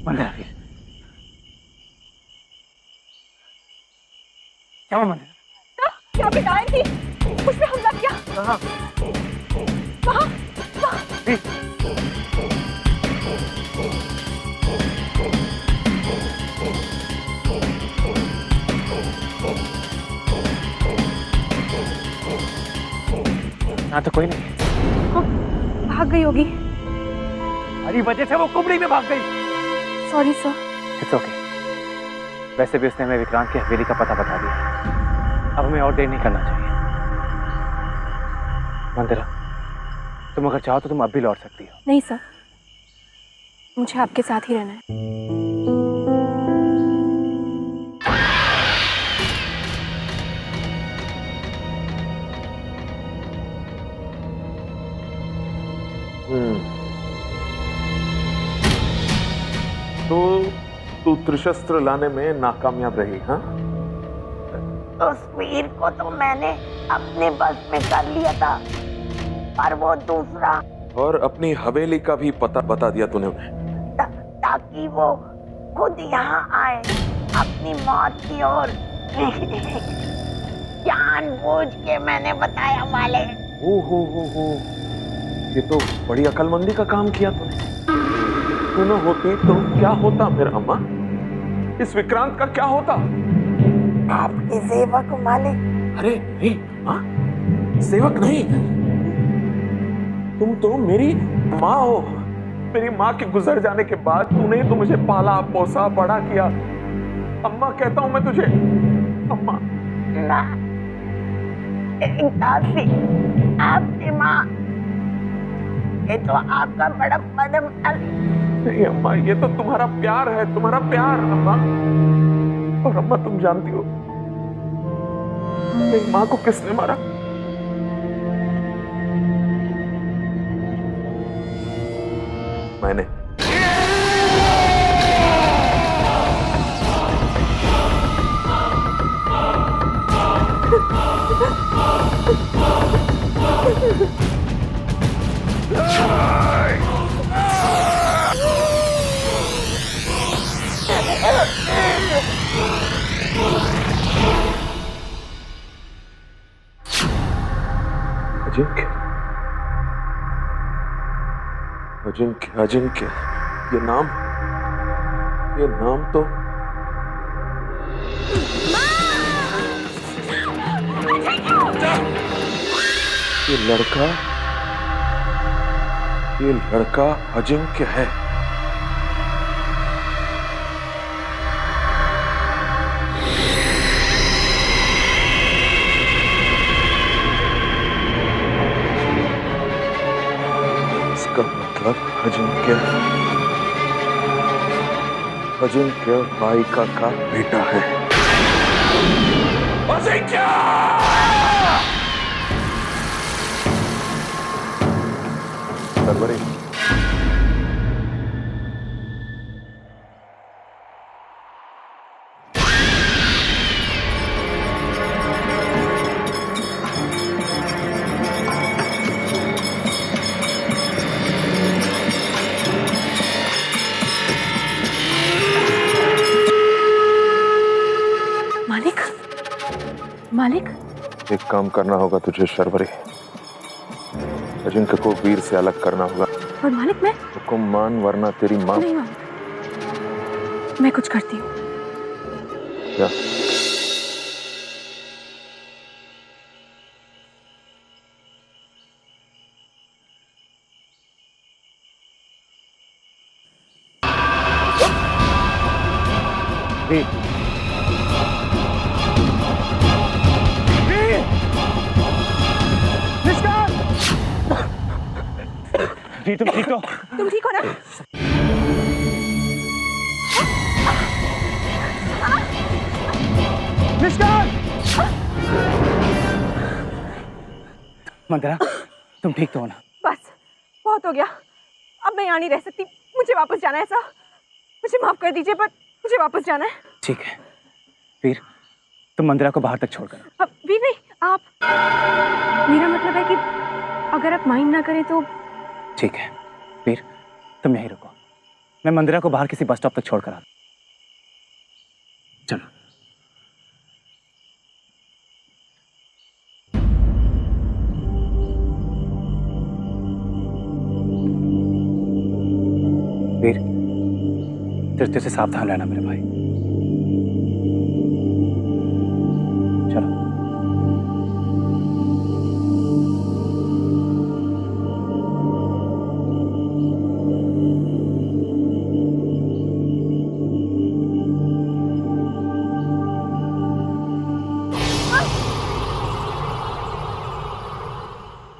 मंदिरा वीर, क्या हुआ मंदिरा? यहाँ पे गाय थी, उस पे हमला किया। कहाँ? वहाँ, वहाँ। यहाँ तो कोई नहीं। हाँ, भाग गई होगी। हमारी वजह से वो कुबड़ी में भाग गई। Sorry sir. It's okay. वैसे भी उसने हमें विक्रांत की हवेली का पता बता दिया। अब हमें और देर नहीं करना चाहिए। मंदिरा, तुम अगर चाहो तो तुम अब भी लौट सकती हो। नहीं सर, मुझे आपके साथ ही रहना है। तो तू त्रिशस्त्र लाने में नाकामयाब रही, हाँ? उस वीर को तो मैंने अपने बस में कर लिया था, पर वो दूसरा। और अपनी हवेली का भी पता बता दिया तूने उन्हें? ताकि वो खुद यहाँ आए अपनी मौत की ओर। जानबूझ के मैंने बताया मालिक। ओ हो, ये तो बड़ी अकलमंदी का काम किया तूने। तू न होती तो क्या होता फिर अम्मा? इस विक्रांत का क्या होता? आपके सेवक मालिक। अरे नहीं, हाँ? सेवक नहीं, तुम तो मेरी माँ हो। मेरी माँ के गुजर जाने के बाद तूने तो मुझे पाला पोसा बड़ा किया। अम्मा कहता हूं मैं तुझे, अम्मा। ना, आपकी माँ, ये तो आपका बड़ा बदम। नहीं अम्मा, ये तो तुम्हारा प्यार है, तुम्हारा प्यार अम्मा। और अम्मा तुम जानती हो मेरी माँ को किसने मारा? मैंने। अजिंक्य, अजिंक्य, अजिंक्य, ये नाम तो ये लड़का अजिंक्य है। इसका मतलब अजिंक्य बाइका का बेटा है। अजिंक्य! सरवरी, मालिक, एक काम करना होगा तुझे शर्वरी। अजिंक्य को वीर से अलग करना होगा। और मालिक मैं? हुकुम मान वरना तेरी मां। नहीं मां, मैं कुछ करती हूँ। क्या? जी तुम ठीक हो? तुम ठीक हो ना? मंदिरा, तुम ठीक तो हो ना? बस बहुत हो गया, अब मैं यहाँ नहीं रह सकती। मुझे वापस जाना है साहब, मुझे माफ कर दीजिए पर मुझे वापस जाना है। ठीक है वीर, तुम मंदिरा को बाहर तक छोड़कर। अब वीर नहीं, आप, मेरा मतलब है कि अगर आप माइंड ना करें तो। ठीक है वीर, तुम यहीं रुको, मैं मंदिरा को बाहर किसी बस स्टॉप तक छोड़कर आता। चलो। वीर, तीर्थ से सावधान रहना मेरे भाई। चलो।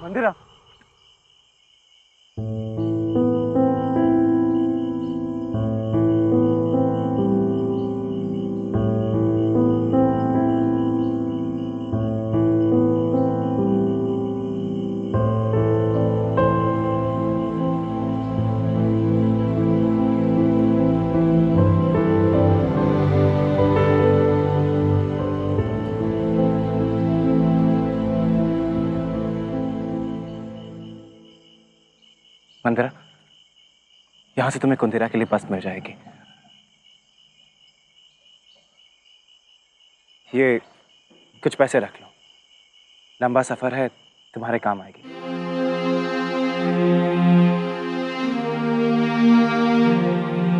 मंदिरा, मंदिरा, यहां से तुम्हें कुंदिरा के लिए बस मिल जाएगी। ये कुछ पैसे रख लो, लंबा सफर है, तुम्हारे काम आएगी।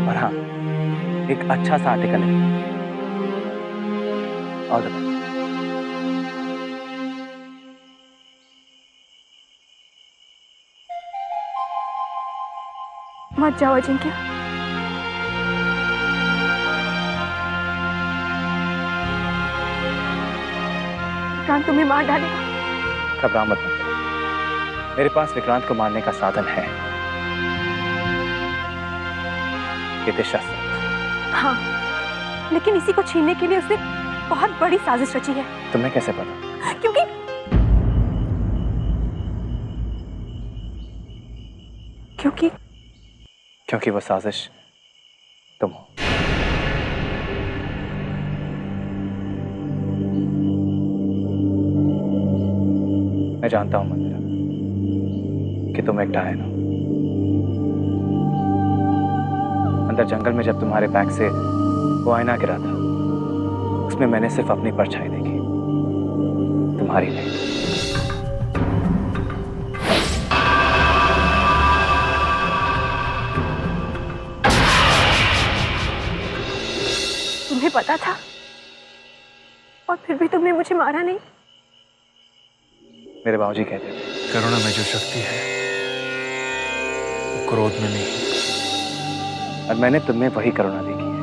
और हाँ, एक अच्छा सा आर्टिकल है। All the best. मत जाओ अजिंक्य। विक्रांत तुम्हें मार डालेगा। घबराओ मत मंदिरा, मेरे पास विक्रांत को मारने का साधन है। ये दिशा से। हाँ, लेकिन इसी को छीनने के लिए उसने बहुत बड़ी साजिश रची है। तुम्हें कैसे पता? क्योंकि वो साजिश तुम हो। मैं जानता हूं मंदिरा कि तुम एक डायन हो। अंदर जंगल में जब तुम्हारे बैग से वो आईना गिरा था, उसमें मैंने सिर्फ अपनी परछाई देखी, तुम्हारी नहीं। तुम्हें पता था और फिर भी तुमने मुझे मारा नहीं। मेरे बाबूजी कहते थे, करुणा में जो शक्ति है वो क्रोध में नहीं। और मैंने तुम्हें वही करुणा देखी है।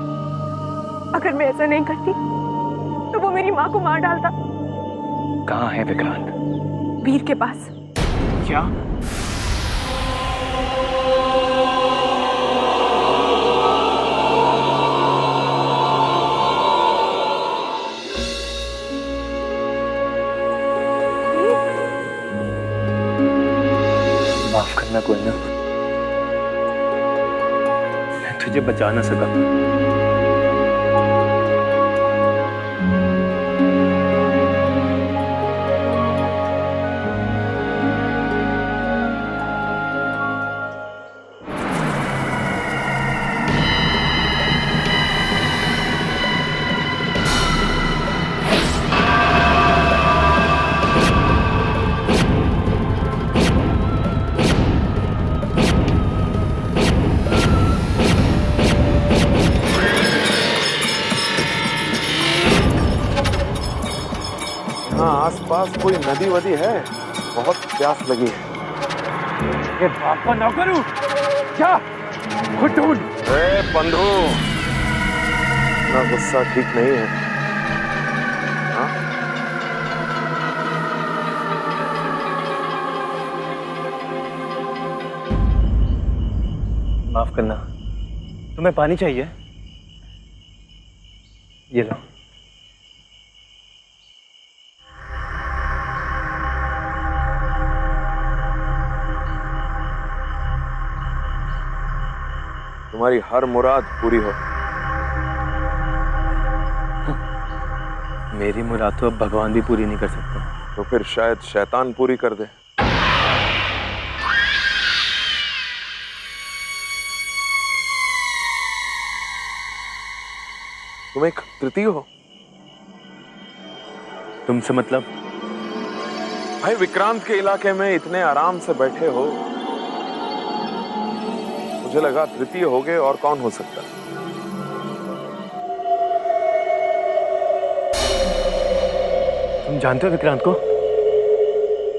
अगर मैं ऐसा नहीं करती तो वो मेरी माँ को मार डालता। कहाँ है विक्रांत? वीर के पास। क्या? माफ करना गुंजा, मैं तुझे बचा ना सका। आसपास कोई नदी वदी है? बहुत प्यास लगी है। ये बाप का नौकर हूं क्या? ढूंढ। बंधु, इतना गुस्सा ठीक नहीं है। हाँ? माफ करना, तुम्हें पानी चाहिए? ये लो। तुम्हारी हर मुराद पूरी हो। मेरी मुराद तो अब भगवान भी पूरी नहीं कर सकता। तो फिर शायद शैतान पूरी कर दे। तुम एक तृतीय हो। तुमसे मतलब? भाई विक्रांत के इलाके में इतने आराम से बैठे हो, मुझे लगा तृतीय हो गए, और कौन हो सकता है। तुम जानते हो विक्रांत को?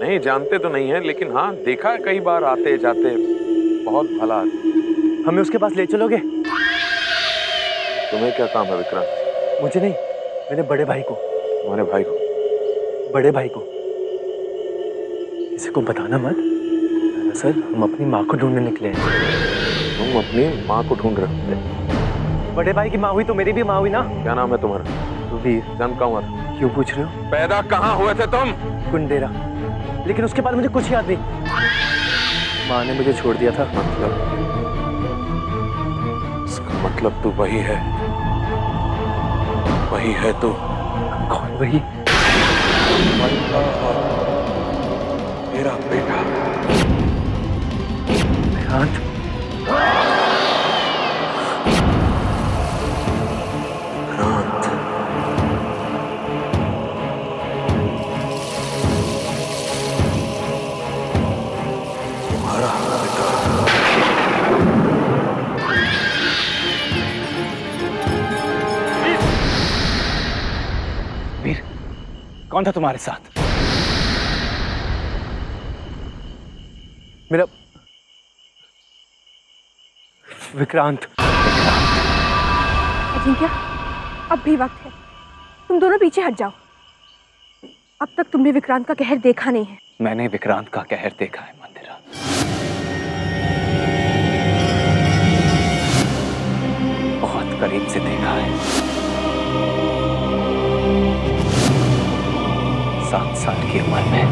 नहीं जानते तो नहीं है, लेकिन हाँ देखा है कई बार आते जाते, बहुत भला आदमी। हमें उसके पास ले चलोगे? तुम्हें क्या काम है विक्रांत? मुझे नहीं, मेरे बड़े भाई को। तुम्हारे भाई को? बड़े भाई को। किसी को बताना मत। दरअसल हम अपनी माँ को ढूंढने निकले हैं। तुम अपनी माँ को ढूंढ रहे हो? बड़े भाई की माँ हुई तो मेरी भी माँ हुई ना। क्या नाम है तुम्हारा? वीर। जन्म कहाँ हुआ था? क्यों पूछ रहे हो? पैदा कहाँ हुए थे तुम? कुंडेरा। लेकिन उसके बाद मुझे कुछ याद नहीं। माँ ने मुझे छोड़ दिया था। मतलब? इसका मतलब तू वही है, वही है तू। कौन वही? मेरा बेटा विक्रांत। वीर, कौन था तुम्हारे साथ? मेरा विक्रांत। अजिंक्य, अब भी वक्त है, तुम दोनों पीछे हट जाओ। अब तक तुमने विक्रांत का कहर देखा नहीं है। मैंने विक्रांत का कहर देखा है मंदिरा। बहुत करीब से देखा है। 7 साल की उम्र में।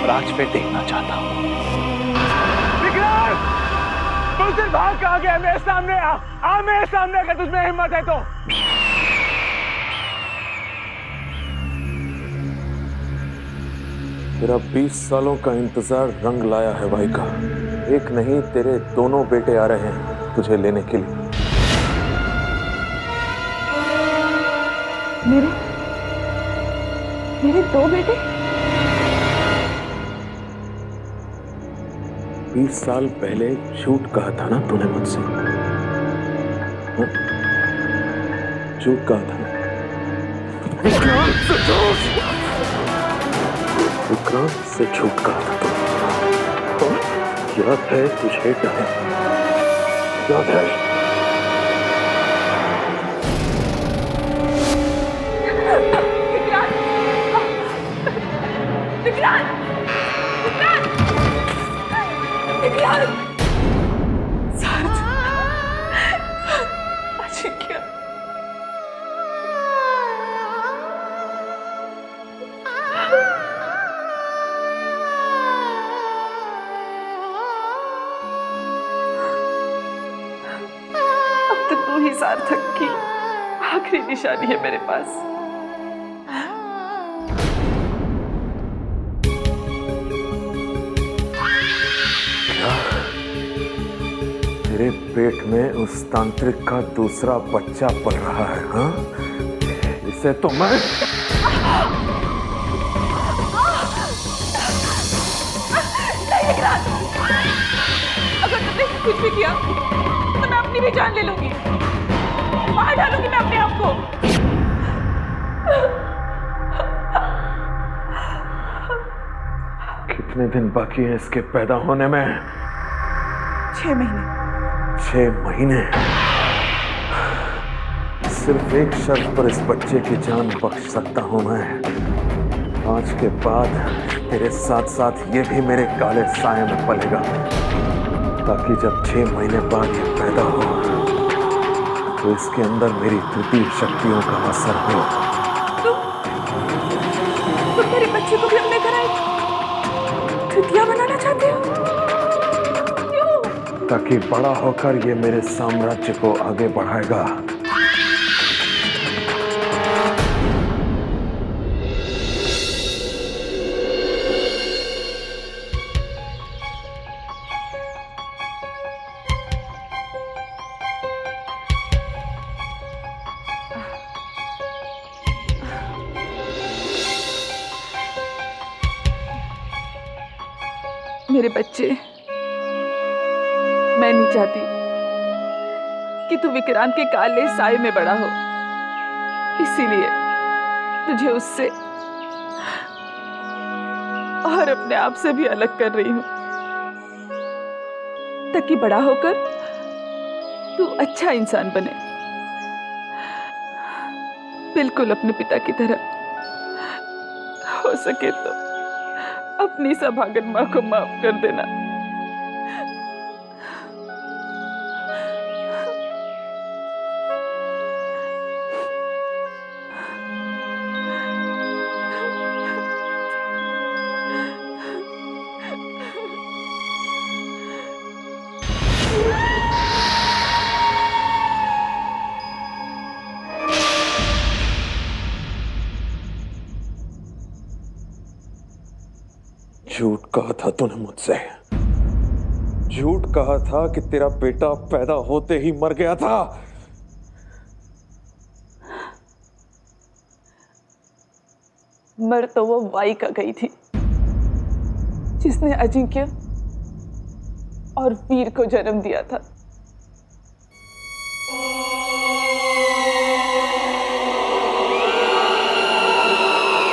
और आज फिर देखना चाहता हूं। विक्रांत! तुझसे भाग कहां गया? मेरे सामने आ मेरे सामने, अगर तुझमें हिम्मत है तो। तेरा 20 सालों का इंतजार रंग लाया है भाई का। एक नहीं, तेरे दोनों बेटे आ रहे हैं तुझे लेने के लिए। मेरे 2 बेटे? 20 साल पहले झूठ कहा था ना तूने मुझसे? हाँ? झूठ कहा था ना? विक्रांत से झूठ कहा था तुमने। याद है तुझे? याद है? अब तो तू ही सार्थक की आखिरी निशानी है मेरे पास। तेरे पेट में उस तांत्रिक का दूसरा बच्चा पल रहा है? हाँ, इसे तो मैं अगर तुमने कुछ भी किया तो मैं अपनी भी जान ले लूंगी, मार डालूंगी मैं अपने आप को। कितने दिन बाकी हैं इसके पैदा होने में? 6 महीने। 6 महीने? सिर्फ एक शर्त पर इस बच्चे की जान बख्श सकता हूं मैं। आज के बाद तेरे साथ साथ ये भी मेरे काले साए में पलेगा, ताकि जब 6 महीने बाद ये पैदा हो तो इसके अंदर मेरी तृतीय शक्तियों का असर हो। तुम मेरे बच्चे को भी अपने घर तृतीया बनाना चाहते हो? क्यों? ताकि बड़ा होकर ये मेरे साम्राज्य को आगे बढ़ाएगा। मेरे बच्चे, मैं नहीं चाहती कि तू विक्रांत के काले साए में बड़ा हो, इसीलिए तुझे उससे और अपने आप से भी अलग कर रही हूं, ताकि बड़ा होकर तू अच्छा इंसान बने, बिल्कुल अपने पिता की तरह। हो सके तो अपनी सभागन माँ को माफ कर देना। झूठ कहा था तूने मुझसे, झूठ कहा था कि तेरा बेटा पैदा होते ही मर गया था। मर तो वो वाइका गई थी जिसने अजिंक्य और वीर को जन्म दिया था।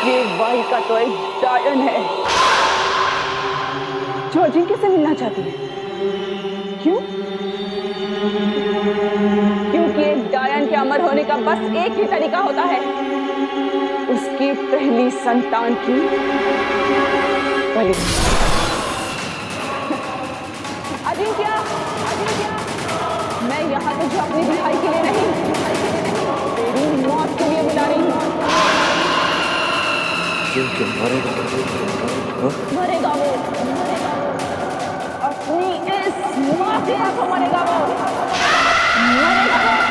ये वाइका तो एक डायन है जो अजिंक्य से मिलना चाहती है। क्यों? क्योंकि एक डायन के अमर होने का बस एक ही तरीका होता है, उसकी पहली संतान की बलि। अजिंक्य, अजिंक्य, मैं यहाँ तुझे अपनी रिहाई के लिए नहीं, तेरी मौत के लिए बुला रही हूँ। मरेगा, मरेगा वो, अपनी इस माँ के हाथों मरेगा वो, मरेगा वो।